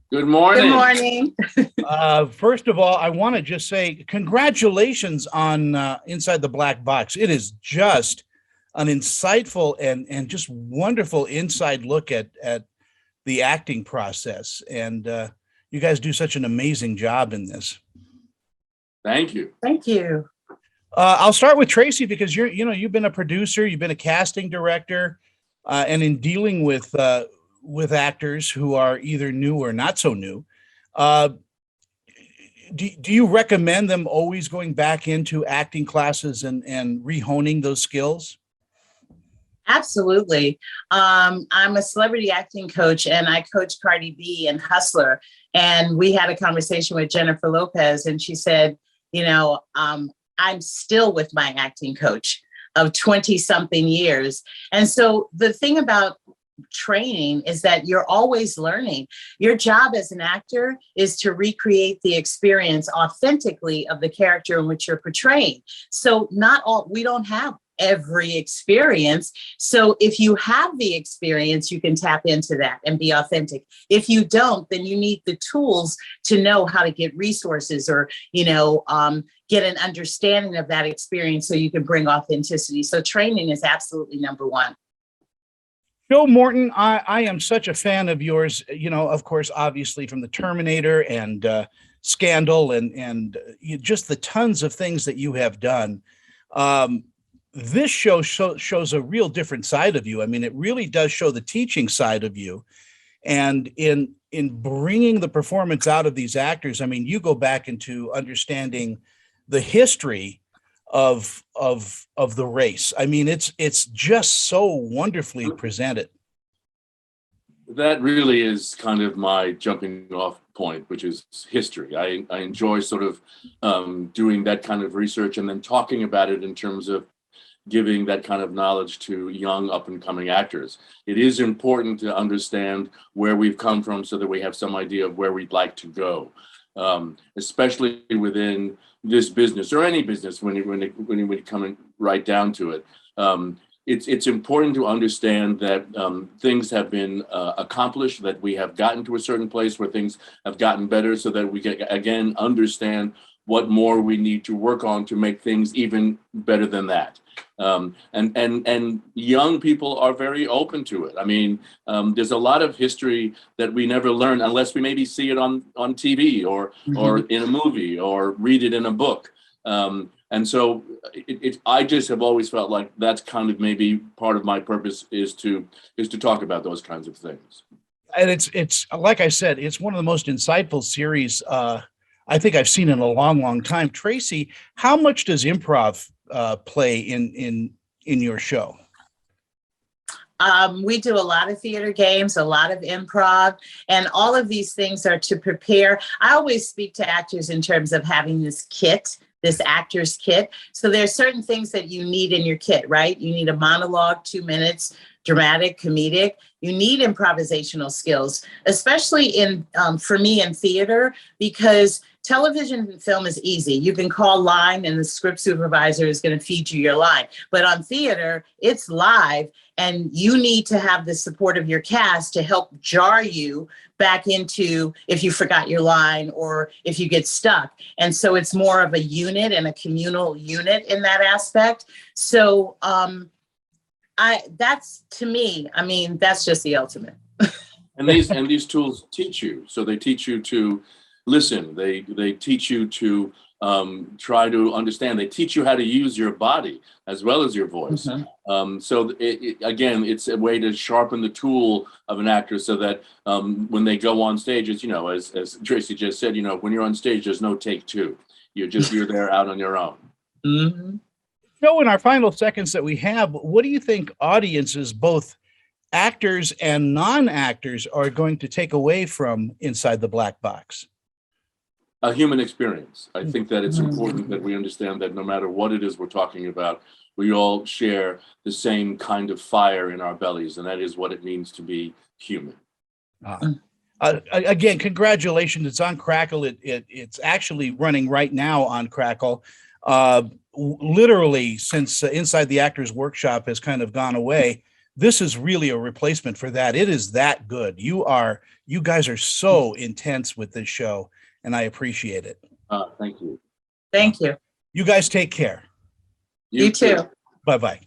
Good Good morning. morning. First of all, I want to just say congratulations on Inside the Black Box. It is just an insightful and just wonderful inside look at the acting process. And you guys do such an amazing job in this. Thank you. Thank you. I'll start with Tracey because you've been a producer, you've been a casting director, and in dealing with actors who are either new or not so new. Do you recommend them always going back into acting classes and rehoning those skills? Absolutely. I'm a celebrity acting coach and I coach Cardi B and Hustler. And we had a conversation with Jennifer Lopez and she said, I'm still with my acting coach of 20 something years. And so the thing about training is that you're always learning. Your job as an actor is to recreate the experience authentically of the character in which you're portraying. So we don't have every experience. So if you have the experience, you can tap into that and be authentic. If you don't, then you need the tools to know how to get resources or, get an understanding of that experience so you can bring authenticity. So training is absolutely number one. Joe Morton, I am such a fan of yours, of course, obviously from the Terminator and Scandal and just the tons of things that you have done. This show shows a real different side of you. I mean, it really does show the teaching side of you. And in bringing the performance out of these actors, I mean, you go back into understanding the history of the race. I mean, it's just so wonderfully presented. That really is kind of my jumping off point, which is history. I enjoy sort of doing that kind of research and then talking about it in terms of giving that kind of knowledge to young up and coming actors. It is important to understand where we've come from so that we have some idea of where we'd like to go, especially within this business or any business when you come right down to it. It's important to understand that things have been accomplished, that we have gotten to a certain place where things have gotten better so that we can, again, understand what more we need to work on to make things even better than that. And young people are very open to it. I mean, there's a lot of history that we never learn unless we maybe see it on TV or in a movie or read it in a book. And so I just have always felt like that's kind of maybe part of my purpose is to talk about those kinds of things. And it's like I said, it's one of the most insightful series I think I've seen in a long, long time. Tracey, how much does improv play in your show? We do a lot of theater games, a lot of improv, and all of these things are to prepare. I always speak to actors in terms of having this kit, this actor's kit. So there's certain things that you need in your kit, right? You need a monologue, 2 minutes, dramatic, comedic. You need improvisational skills, especially for me in theater, because television and film is easy. You can call line and the script supervisor is going to feed you your line. But on theater, it's live and you need to have the support of your cast to help jar you back into if you forgot your line or if you get stuck. And so it's more of a unit and a communal unit in that aspect. So that's, to me, I mean, that's just the ultimate. And these tools teach you. So they teach you to listen. They teach you to try to understand. They teach you how to use your body as well as your voice. Mm-hmm. So again, it's a way to sharpen the tool of an actor so that when they go on stage, as Tracey just said, when you're on stage, there's no take two. You're there out on your own. Mm-hmm. Joe, in our final seconds that we have, what do you think audiences, both actors and non-actors, are going to take away from Inside the Black Box? A human experience. I think that it's important that we understand that no matter what it is we're talking about, we all share the same kind of fire in our bellies, and that is what it means to be human. Again, congratulations. It's on Crackle. It's actually running right now on Crackle. Literally, since Inside the Actors Workshop has kind of gone away, this is really a replacement for that. It is that good. You guys are so intense with this show, and I appreciate it. Thank you. Thank you. You guys take care. You too. Bye-bye.